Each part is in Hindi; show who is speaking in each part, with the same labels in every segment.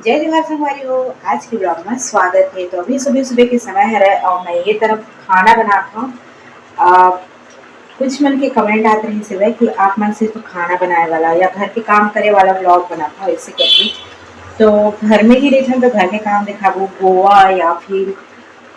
Speaker 1: जय जवाहर संगवारी हो। आज के ब्लॉग में स्वागत है। तो अभी सुबह सुबह के समय है और मैं ये तरफ खाना बनाता हूँ। कुछ मन के कमेंट आते रहे सिवाय कि आप मन सिर्फ खाना बनाने वाला या घर के काम करे वाला ब्लॉग बनाता हूँ ऐसे करके। तो घर में ही रहते तो घर के काम दिखाबो गोवा या फिर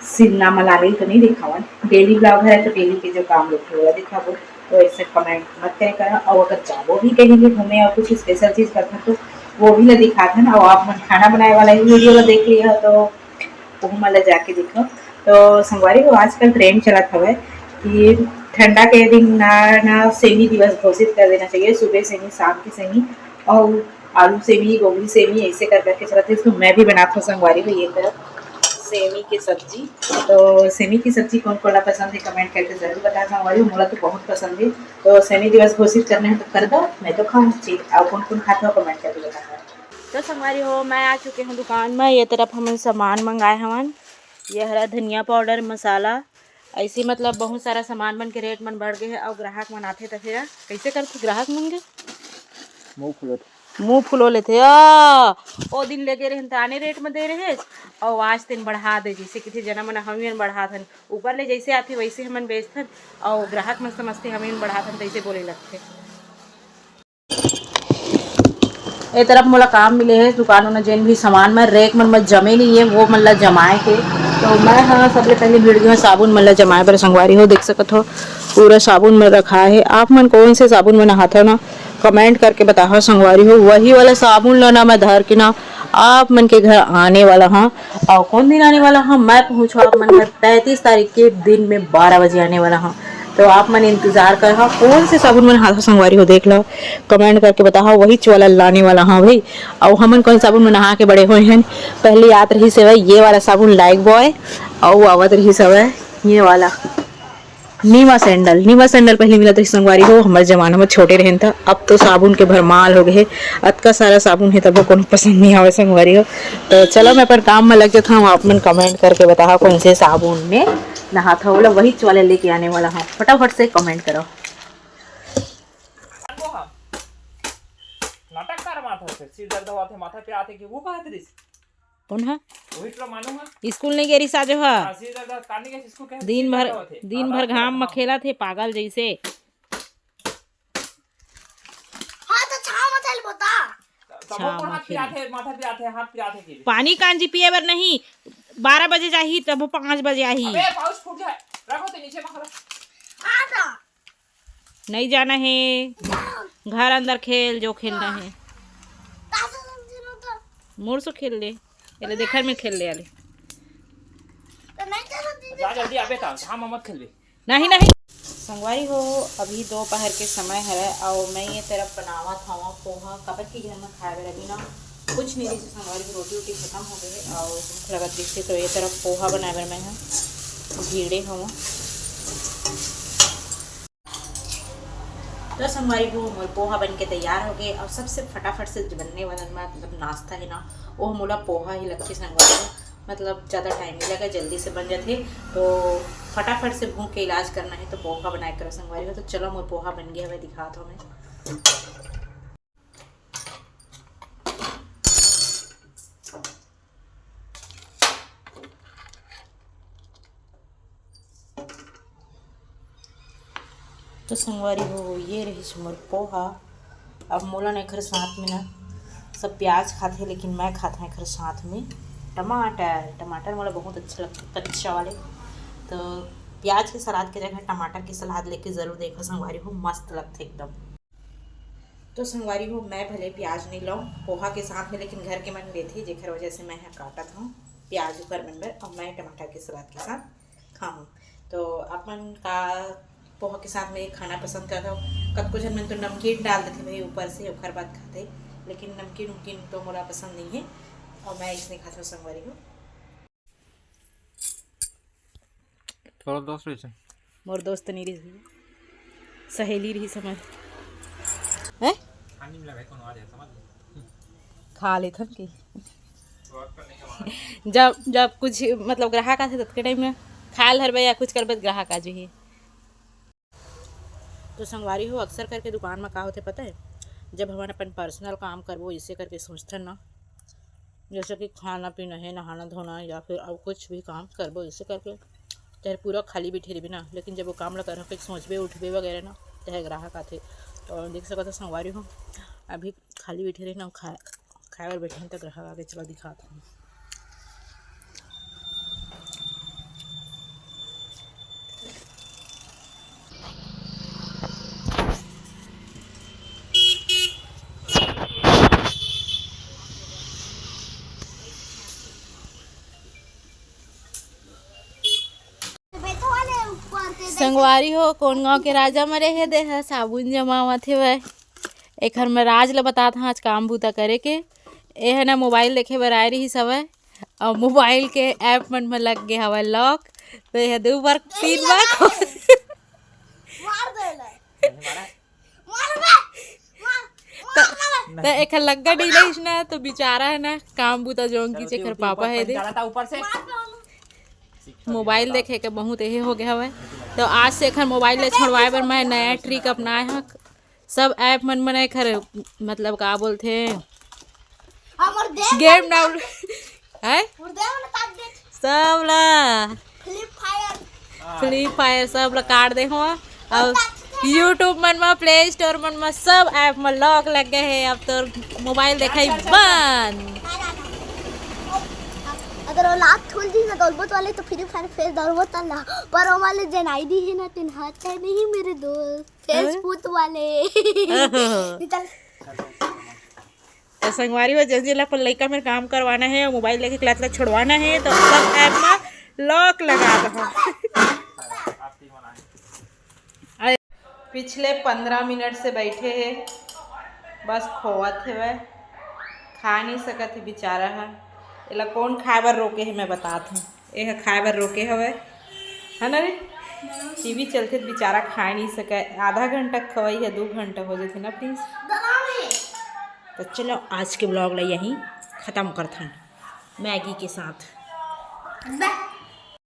Speaker 1: शिमला मनाली तो नहीं दिखावन। डेली ब्लॉग है तो डेली के जो काम होते हैं वो दिखाबो। तो ऐसे कमेंट मत करे करा। और अगर जाबो भी कहीं भी घूमे और कुछ स्पेशल चीज करते तो वो भी ला दिखाते ना। और आप मन खाना बनाने वाला ही वीडियो ला देख लिया तो वो मन जाके देखो। तो संगवारी को आजकल ट्रेंड चला हवे कि ठंडा के दिन ना ना सेमी दिवस घोषित कर देना चाहिए। सुबह सेमी शाम की सेमी और आलू सेमी गोभी सेमी ऐसे कर करके चलाते हैं। तो मैं भी बनाता हूँ संगवारी को ये तरफ सेमी की सब्जी। तो सेमी की सब्जी कौन कौन पसंद है कमेंट करके जरूर बता संगवारी। मोला तो बहुत पसंद है। तो सेमी दिवस घोषित करने हैं तो कर दो। मैं तो खाऊँ चीज और कौन कौन खाता हो कमेंट करके बताना। तो संगवारी हो मैं आ चुके हैं दुकान में। ये तरफ हम सामान मंगाए हवन। ये हरा धनिया पाउडर मसाला ऐसे मतलब बहुत सारा सामान मन के रेट मन बढ़ गए है। और ग्राहक मन आते तो फिर कैसे करते ग्राहक मन के मुँह फुलो लेते ओ दिन लगे रहे तो आने रेट में दे रहे और आज दिन बढ़ा दे जैसे किसी जना मन हम बढ़ा थन ऊपर ले जैसे आते वैसे हमन बेचथन और ग्राहक मन समझते हम बढ़ा थन तैसे बोले लगते। ए तरफ मोला काम मिले है दुकानों में जिन भी सामान में रेक मन में जमे नहीं है वो मतलब जमाए के। तो मैं हाँ सबसे पहले वीडियो में साबुन मतलब जमाए पर संगवारी हो देख सकत हो पूरा साबुन में रखा है। आप मन कौन से साबुन में नहाते हो ना कमेंट करके बताओ संगवारी हो। वही वाला साबुन लाना मैं धर के ना आप मन के घर आने वाला हाँ। और कौन दिन आने वाला हाँ मैं पहुँचू आप मन घर 35 तारीख के दिन में 12 बजे आने वाला हाँ। तो आप मन इंतजार कर हाँ कौन से साबुन मन हाथ संगवारी हो देख लो कमेंट करके बताओ वही वाला लाने वाला हाँ भाई। और हमन कौन साबुन में नहा के बड़े हुए हैं। पहले याद रही सेवा ये वाला साबुन लाइक बॉय और आवत रही सेवा ये वाला नीमा सैंडल पहले मिला था संगवारी हो हमारे जमाना में छोटे रहन था। अब तो साबुन के भरमाल हो गए अतका सारा साबुन है तब को पसंद नहीं आवे संगवारी हो। तो चलो मैं पर काम में लग जाता हूँ। आप मन कमेंट करके बताओ कौन से साबुन में नहाता हो वही वाले लेके आने वाला हाँ फटाफट से कमेंट करो।
Speaker 2: नाटक कर माथा से सिर दर्द हुआ थे माथा पे आते कि वो बात रिस
Speaker 1: कौन है
Speaker 2: वही तो मालूम है
Speaker 1: स्कूल नहीं गई साजो हा
Speaker 2: सिर दर्द काटने के इसको कह
Speaker 1: दिन भर घाम में खेला थे पागल जैसे।
Speaker 2: हाँ तो छाव मत चल बता तब को हाथ पे आते माथा पे आते हाथ पे आते की
Speaker 1: पानी कांजी पिए बर नहीं 12 बजे जाही तब 5 बजे आई।
Speaker 2: अबे पाउच फूट जाए रखो तो नीचे मत आता
Speaker 1: नहीं जाना है घर अंदर खेल जो खेलना है मोर से खेल ले एले देखर में खेल ले आले
Speaker 2: जा जल्दी अबे ता हम मत खेल
Speaker 1: नहीं नहीं संगवारी हो। अभी दोपहर के समय है और मैं ये तरफ बनावा था पोहा कबर के घर में खाए बर अभी ना कुछ नहीं जैसे संगवारी की रोटी वोटी खत्म हो गई और भूख लगत दिखते तो ये तरफ पोहा बनाए बर मैं भीड़े हूँ। तो संगवारी को मोर पोहा बन के तैयार हो गए और सबसे फटाफट से बनने वाला मतलब नाश्ता है ना वो मोला पोहा ही लगती संगवारी मतलब ज़्यादा टाइम नहीं लगा जल्दी से बन जाते। तो फटाफट से भूख के इलाज करना है तो पोहा बनाए करो संगवारी हो। तो चलो मोर पोहा बन गया मैं दिखाता हूँ मैं। तो संगवारी हो ये रही मोर पोहा। अब मोला ने घर साथ में ना सब प्याज खाते लेकिन मैं खाता है घर साथ में टमाटर मोला बहुत अच्छा लगता है कच्चा वाले। तो प्याज के सलाद के जगह टमाटर की सलाद लेके ज़रूर देखो संगवारी हो मस्त लगते एकदम। तो संगवारी हो मैं भले प्याज नहीं लाऊं पोहा के साथ में लेकिन घर के मन लेते जेकर वजह से मैं काटा था प्याज ऊपर मेंबर और मैं टमाटर के सलाद के साथ खाऊँ। तो अपन का पोहा के साथ में खाना पसंद करता हूँ। कब कुछ जन तो नमकीन डाल देते भाई ऊपर से और बाद खाते लेकिन नमकीन उमकीन तो मोला पसंद नहीं है और मैं इसने खाता हूँ संगवारी को।
Speaker 2: थोड़ा दोस्त रही
Speaker 1: मोर दोस्त नहीं रही सहेली रही समझ है
Speaker 2: खाने में लगा कौन आ जाए समझ
Speaker 1: खा ले थम की जब जब कुछ मतलब ग्राहक आते तब के टाइम में खाल हर या कुछ कर ग्राहक आ जाइए। तो संगवारी हो अक्सर करके दुकान में का होते पता है जब हम अपन पर्सनल काम करबो इसे करके सोचते ना
Speaker 3: जैसे कि खाना पीना है, नहाना धोना या फिर अब कुछ भी काम करबो ऐसे करके चाहे पूरा खाली बैठे रही ना, लेकिन जब वो काम लगा रहा सोचबे उठबे वगैरह ना चाहे ग्राहक आते और देख सको तो संगवारी हो अभी खाली बैठे रही ना खाए और बैठे तो ग्राहक आगे चला दिखाता हूँ। संगवारी हो कौन गांव के राजा मरे है दे है साबुन जमावत है वह एक हर मैं राज ल बतात हाँ आज काम बूता करे के ए है ना मोबाइल देखे बर आए रही सब और मोबाइल के ऐप मन में लग गए हवा लॉक तो यह 2 बार 3 बार तो एक लग्गा डीलिस ना तो बेचारा है ना काम बूता जोंगी चेकर पापा है दे
Speaker 2: ऊपर से
Speaker 3: मोबाइल देखे के बहुत यही हो गया हवे तो आज से एखर मोबाइल ले छोड़वाए बर मैं नया ट्रिक अपनाए हाँ सब ऐप मन बनाए खर मतलब का बोलते गेम डाउन है सब ला फ्री फायर सब ला काट दे हो और यूट्यूब मन में प्ले स्टोर मन में सब ऐप में लॉक लग गए है अब तो मोबाइल देखा बंद
Speaker 4: अगर औलाद खोल दी ना दौलत वाले तो फ्री फायर फेस दौलत वाला पर वो वाले जन आईडी है ना तीन हाथ है नहीं मेरे दोस्त फेसबुक वाले निकल
Speaker 3: तो संगवारी हो जल्दी ला पर लड़का में काम करवाना है और मोबाइल लेके क्लास ला छुड़वाना है तो सब ऐप में लॉक लगा दो। पिछले 15 मिनट से बैठे हैं बस खोवत है वह खा नहीं सकत है बेचारा है एला कौन खाए बर रोके है मैं बतात हूँ ये खाए बर रोके हवे है ना रे टीवी चलते तो बेचारा खा नहीं सके आधा घंटा खवाई है 2 घंटा हो जाते ना प्लीज। तो चलो आज के ब्लॉग ला यहीं ख़त्म करते हैं मैगी के साथ।